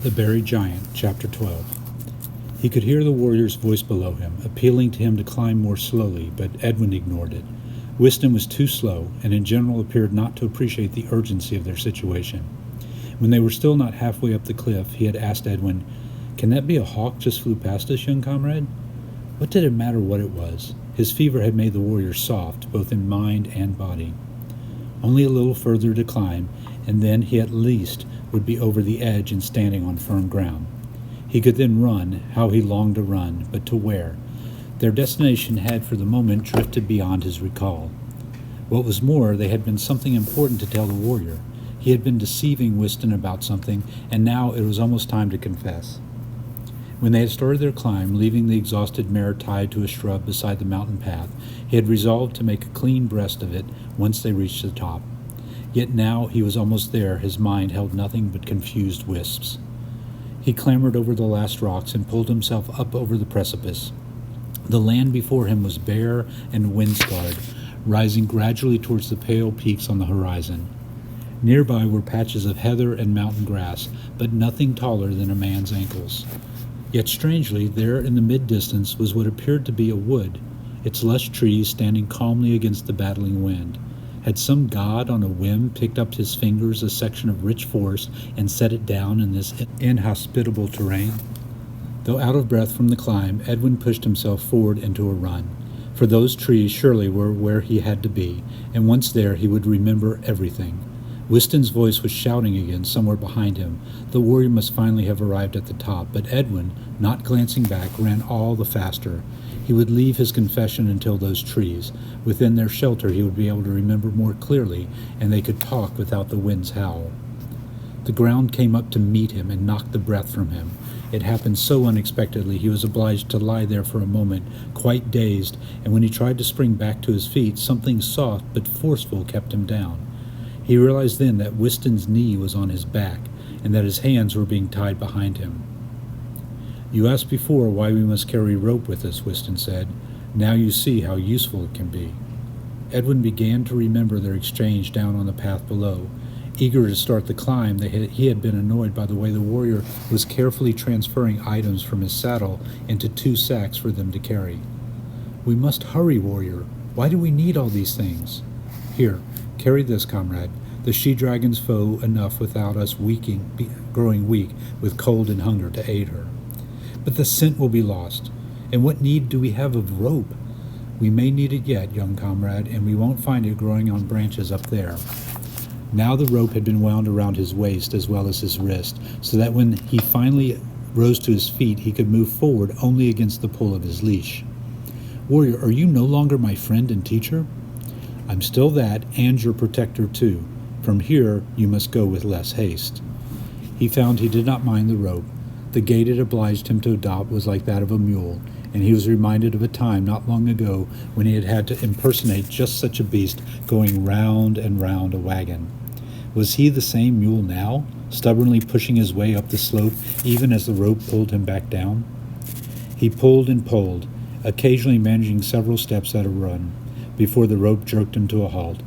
The Buried Giant, Chapter 12. He could hear the warrior's voice below him, appealing to him to climb more slowly, but Edwin ignored it. Wystan was too slow, and in general appeared not to appreciate the urgency of their situation. When they were still not halfway up the cliff, he had asked Edwin, "Can that be a hawk just flew past us, young comrade?" What did it matter what it was? His fever had made the warrior soft, both in mind and body. Only a little further to climb, and then he at least would be over the edge and standing on firm ground. He could then run, how he longed to run, but to where? Their destination had for the moment drifted beyond his recall. What was more, they had been something important to tell the warrior. He had been deceiving Wystan about something, and now it was almost time to confess. When they had started their climb, leaving the exhausted mare tied to a shrub beside the mountain path, he had resolved to make a clean breast of it once they reached the top. Yet now he was almost there, his mind held nothing but confused wisps. He clambered over the last rocks and pulled himself up over the precipice. The land before him was bare and wind-scarred, rising gradually towards the pale peaks on the horizon. Nearby were patches of heather and mountain grass, but nothing taller than a man's ankles. Yet strangely, there in the mid-distance was what appeared to be a wood, its lush trees standing calmly against the battling wind. Had some god on a whim picked up his fingers a section of rich forest and set it down in this inhospitable terrain? Though out of breath from the climb, Edwin pushed himself forward into a run. For those trees surely were where he had to be, and once there he would remember everything. Wystan's voice was shouting again somewhere behind him. The warrior must finally have arrived at the top, but Edwin, not glancing back, ran all the faster. He would leave his confession until those trees. Within their shelter he would be able to remember more clearly, and they could talk without the wind's howl. The ground came up to meet him and knocked the breath from him. It happened so unexpectedly he was obliged to lie there for a moment, quite dazed, and when he tried to spring back to his feet, something soft but forceful kept him down. He realized then that Wystan's knee was on his back, and that his hands were being tied behind him. "You asked before why we must carry rope with us," Wystan said. "Now you see how useful it can be." Edwin began to remember their exchange down on the path below. Eager to start the climb, he had been annoyed by the way the warrior was carefully transferring items from his saddle into 2 sacks for them to carry. "We must hurry, warrior. Why do we need all these things?" "Here, carry this, comrade. The she-dragon's foe enough without us growing weak with cold and hunger to aid her." "But the scent will be lost. And what need do we have of rope?" "We may need it yet, young comrade, and we won't find it growing on branches up there." Now the rope had been wound around his waist as well as his wrist, so that when he finally rose to his feet, he could move forward only against the pull of his leash. "Warrior, are you no longer my friend and teacher?" "I'm still that, and your protector too. From here you must go with less haste." He found he did not mind the rope. The gait it obliged him to adopt was like that of a mule, and he was reminded of a time not long ago when he had had to impersonate just such a beast going round and round a wagon. Was he the same mule now, stubbornly pushing his way up the slope even as the rope pulled him back down? He pulled and pulled, occasionally managing several steps at a run, before the rope jerked him to a halt.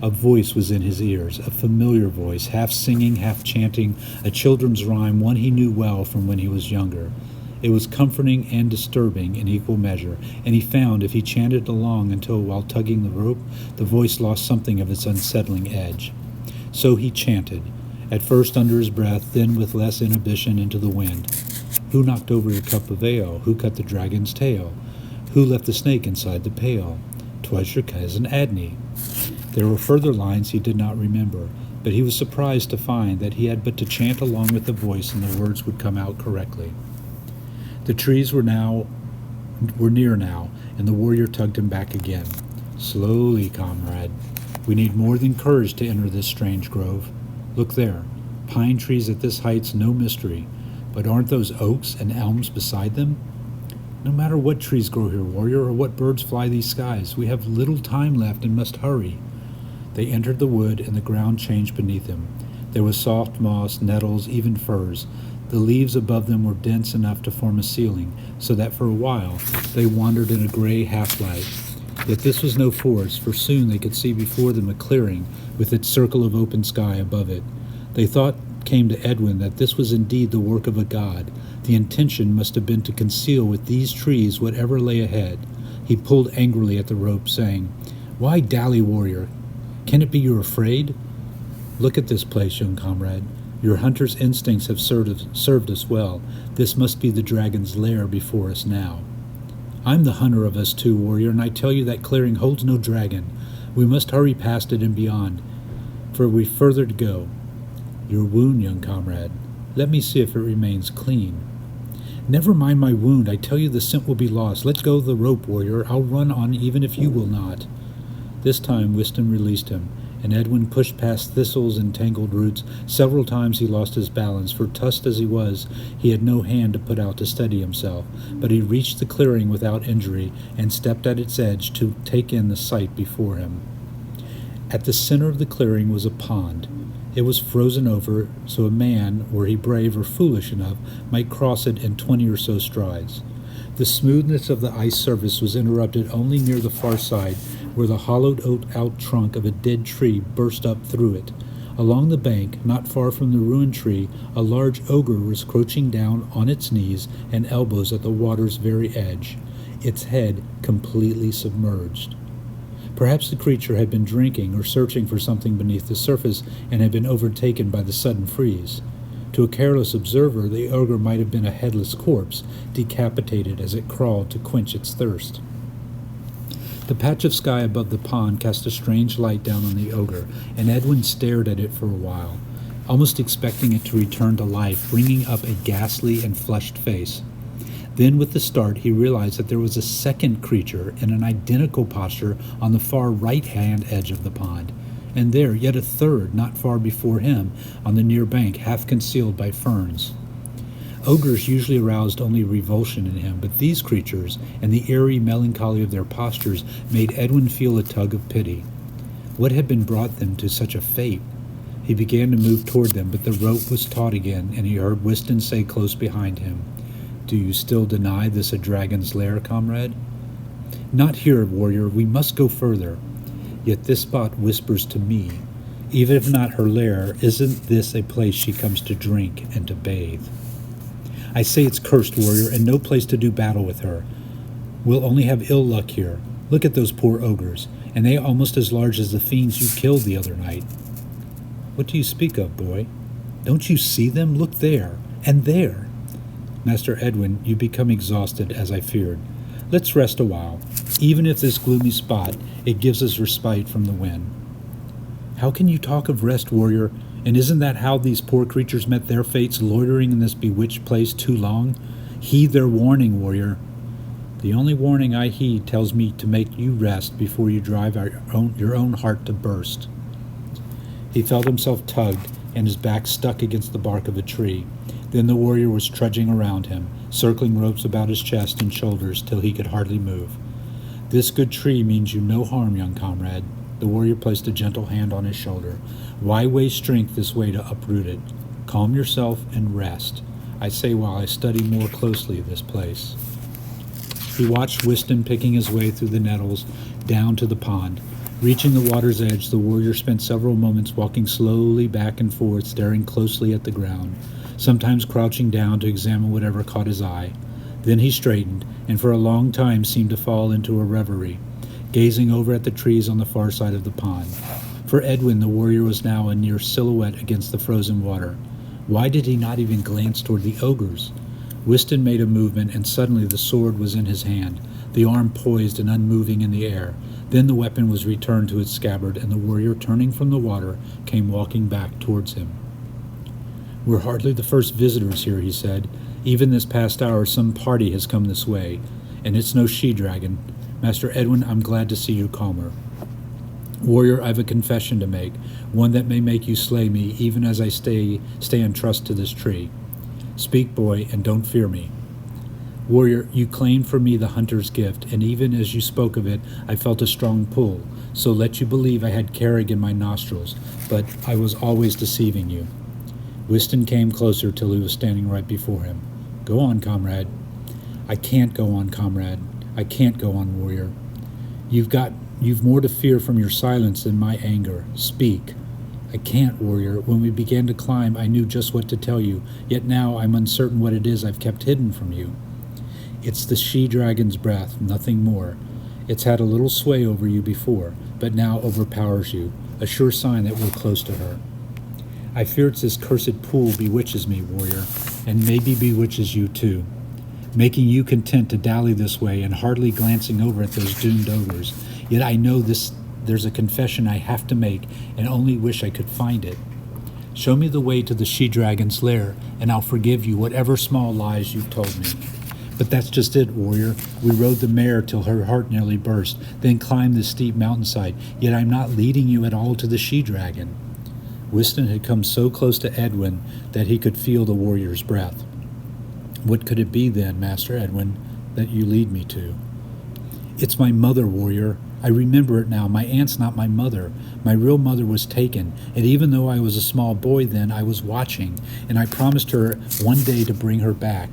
A voice was in his ears, a familiar voice, half singing, half chanting, a children's rhyme, one he knew well from when he was younger. It was comforting and disturbing in equal measure, and he found if he chanted along until, while tugging the rope, the voice lost something of its unsettling edge. So he chanted, at first under his breath, then with less inhibition into the wind. "Who knocked over your cup of ale? Who cut the dragon's tail? Who left the snake inside the pail? 'Twas your cousin Adney." There were further lines he did not remember, but he was surprised to find that he had but to chant along with the voice and the words would come out correctly. The trees were near now, and the warrior tugged him back again. "Slowly, comrade. We need more than courage to enter this strange grove. Look there. Pine trees at this height's no mystery, but aren't those oaks and elms beside them? No matter what trees grow here, warrior, or what birds fly these skies, we have little time left and must hurry." They entered the wood, and the ground changed beneath them. There was soft moss, nettles, even firs. The leaves above them were dense enough to form a ceiling, so that for a while they wandered in a gray half-light. Yet this was no forest, for soon they could see before them a clearing with its circle of open sky above it. They thought thought came to Edwin that this was indeed the work of a god. The intention must have been to conceal with these trees whatever lay ahead. He pulled angrily at the rope, saying, "Why dally, warrior? Can it be you're afraid? Look at this place, young comrade. Your hunter's instincts have served us well. This must be the dragon's lair before us now." "I'm the hunter of us two, warrior, and I tell you that clearing holds no dragon. We must hurry past it and beyond, for we've further to go." "Your wound, young comrade. Let me see if it remains clean." "Never mind my wound. I tell you the scent will be lost. Let go of the rope, warrior. I'll run on even if you will not." This time Wystan released him, and Edwin pushed past thistles and tangled roots. Several times he lost his balance, for tusked as he was, he had no hand to put out to steady himself, but he reached the clearing without injury and stepped at its edge to take in the sight before him. At the center of the clearing was a pond. It was frozen over, so a man, were he brave or foolish enough, might cross it in 20 or so strides. The smoothness of the ice surface was interrupted only near the far side, where the hollowed-out trunk of a dead tree burst up through it. Along the bank, not far from the ruined tree, a large ogre was crouching down on its knees and elbows at the water's very edge, its head completely submerged. Perhaps the creature had been drinking or searching for something beneath the surface and had been overtaken by the sudden freeze. To a careless observer, the ogre might have been a headless corpse, decapitated as it crawled to quench its thirst. The patch of sky above the pond cast a strange light down on the ogre, and Edwin stared at it for a while, almost expecting it to return to life, bringing up a ghastly and flushed face. Then, with a start, he realized that there was a second creature in an identical posture on the far right-hand edge of the pond, and there yet a third not far before him on the near bank, half concealed by ferns. Ogres usually aroused only revulsion in him, but these creatures, and the eerie melancholy of their postures, made Edwin feel a tug of pity. What had brought them to such a fate? He began to move toward them, but the rope was taut again, and he heard Wystan say close behind him, "Do you still deny this a dragon's lair, comrade?" "Not here, warrior. We must go further. Yet this spot whispers to me, even if not her lair, isn't this a place she comes to drink and to bathe?" "I say it's cursed, warrior, and no place to do battle with her. We'll only have ill luck here. Look at those poor ogres, and they are almost as large as the fiends you killed the other night." "What do you speak of, boy? Don't you see them? Look there, and there." "Master Edwin, you become exhausted, as I feared. Let's rest a while. Even if this gloomy spot, it gives us respite from the wind." "How can you talk of rest, warrior? And isn't that how these poor creatures met their fates, loitering in this bewitched place too long? Heed their warning, warrior." "The only warning I heed tells me to make you rest before you drive your own heart to burst." He felt himself tugged, and his back stuck against the bark of a tree. Then the warrior was trudging around him, circling ropes about his chest and shoulders till he could hardly move. "This good tree means you no harm, young comrade." The warrior placed a gentle hand on his shoulder. "Why waste strength this way to uproot it? Calm yourself and rest, I say, while I study more closely this place." He watched Wystan picking his way through the nettles down to the pond. Reaching the water's edge, the warrior spent several moments walking slowly back and forth, staring closely at the ground, sometimes crouching down to examine whatever caught his eye. Then he straightened, and for a long time seemed to fall into a reverie, gazing over at the trees on the far side of the pond. For Edwin, the warrior was now a near silhouette against the frozen water. Why did he not even glance toward the ogres? Wystan made a movement, and suddenly the sword was in his hand, the arm poised and unmoving in the air. Then the weapon was returned to its scabbard, and the warrior, turning from the water, came walking back towards him. "We're hardly the first visitors here," he said. "Even this past hour some party has come this way, and it's no she-dragon. Master Edwin, I'm glad to see you calmer. Warrior, I've a confession to make, one that may make you slay me, even as I stay in trust to this tree. Speak, boy, and don't fear me." "Warrior, you claimed for me the hunter's gift, and even as you spoke of it, I felt a strong pull, so let you believe I had carrig in my nostrils, but I was always deceiving you." Wystan came closer till he was standing right before him. "Go on, comrade." "I can't go on, comrade. I can't go on, warrior. You've more to fear from your silence than my anger. Speak." I can't, warrior. When we began to climb, I knew just what to tell you, yet now I'm uncertain what it is I've kept hidden from you. It's the she-dragon's breath, nothing more. It's had a little sway over you before, but now overpowers you, a sure sign that we're close to her. I fear it's this cursed pool bewitches me, warrior, and maybe bewitches you too, making you content to dally this way and hardly glancing over at those doomed ogres. Yet I know there's a confession I have to make, and only wish I could find it. Show me the way to the she-dragon's lair, and I'll forgive you whatever small lies you've told me. But that's just it, warrior. We rode the mare till her heart nearly burst, then climbed the steep mountainside, yet I'm not leading you at all to the she-dragon. Wystan had come so close to Edwin that he could feel the warrior's breath. What could it be then, Master Edwin, that you lead me to? It's my mother, warrior. I remember it now. My aunt's not my mother. My real mother was taken, and even though I was a small boy then, I was watching, and I promised her one day to bring her back.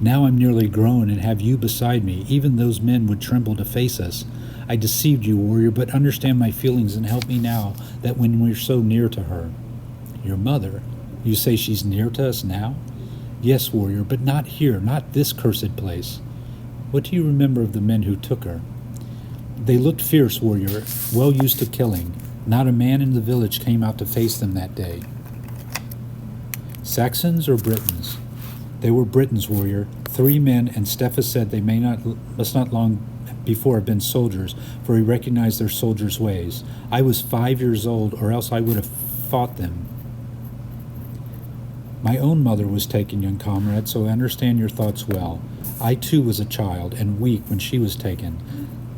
Now I'm nearly grown and have you beside me. Even those men would tremble to face us. I deceived you, warrior, but understand my feelings and help me now that when we're so near to her. Your mother? You say she's near to us now? Yes, warrior, but not here, not this cursed place. What do you remember of the men who took her? They looked fierce, warrior, well used to killing. Not a man in the village came out to face them that day. Saxons or Britons? They were Britons, warrior. 3 men, and Stepha said they must not long before have been soldiers, for he recognized their soldiers' ways. I was 5 years old, or else I would have fought them. My own mother was taken, young comrade, so I understand your thoughts well. I too was a child, and weak when she was taken.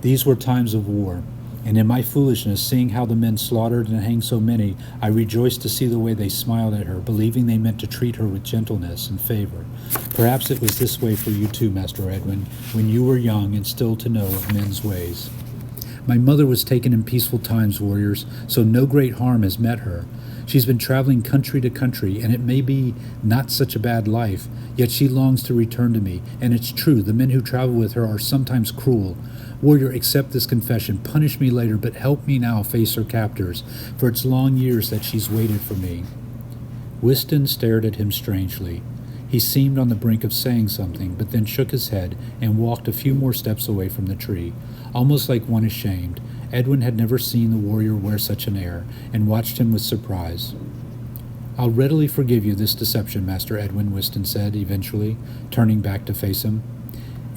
These were times of war, and in my foolishness, seeing how the men slaughtered and hanged so many, I rejoiced to see the way they smiled at her, believing they meant to treat her with gentleness and favor. Perhaps it was this way for you too, Master Edwin, when you were young and still to know of men's ways. My mother was taken in peaceful times, warriors, so no great harm has met her. She's been traveling country to country, and it may be not such a bad life, yet she longs to return to me, and it's true, the men who travel with her are sometimes cruel. Warrior, accept this confession, punish me later, but help me now face her captors, for it's long years that she's waited for me. Wystan stared at him strangely. He seemed on the brink of saying something, but then shook his head and walked a few more steps away from the tree, almost like one ashamed. Edwin had never seen the warrior wear such an air, and watched him with surprise. I'll readily forgive you this deception, Master Edwin, Wystan said, eventually, turning back to face him,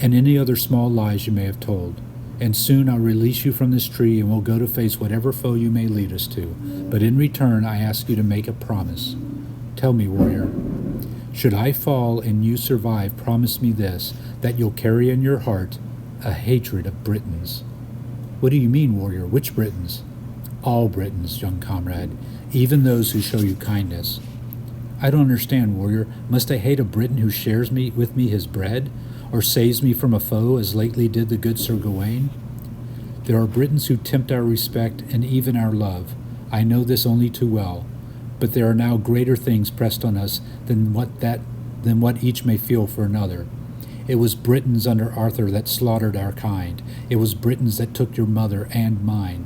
and any other small lies you may have told. And soon I'll release you from this tree, and we'll go to face whatever foe you may lead us to. But in return, I ask you to make a promise. Tell me, warrior. Should I fall and you survive, promise me this, that you'll carry in your heart a hatred of Britons. What do you mean, warrior? Which Britons? All Britons, young comrade, even those who show you kindness. I don't understand, warrior. Must I hate a Briton who shares with me his bread, or saves me from a foe, as lately did the good Sir Gawain? There are Britons who tempt our respect and even our love. I know this only too well, but there are now greater things pressed on us than what each may feel for another. It was Britons under Arthur that slaughtered our kind. It was Britons that took your mother and mine.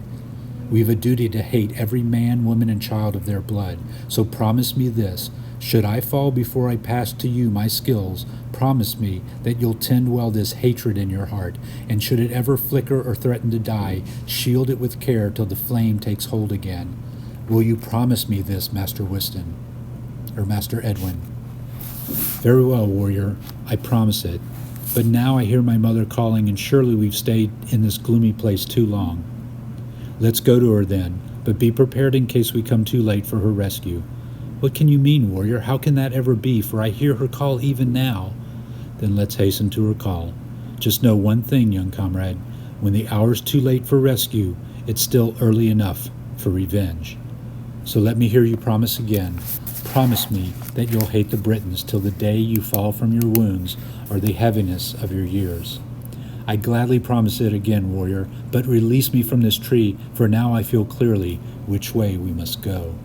We've a duty to hate every man, woman, and child of their blood. So promise me this. Should I fall before I pass to you my skills, promise me that you'll tend well this hatred in your heart, and should it ever flicker or threaten to die, shield it with care till the flame takes hold again. Will you promise me this, Master Wystan? Or Master Edwin? Very well, warrior. I promise it. But now I hear my mother calling, and surely we've stayed in this gloomy place too long. Let's go to her then, but be prepared in case we come too late for her rescue. What can you mean, warrior? How can that ever be? For I hear her call even now. Then let's hasten to her call. Just know one thing, young comrade. When the hour's too late for rescue, it's still early enough for revenge. So let me hear you promise again. Promise me that you'll hate the Britons till the day you fall from your wounds or the heaviness of your years. I gladly promise it again, warrior, but release me from this tree, for now I feel clearly which way we must go.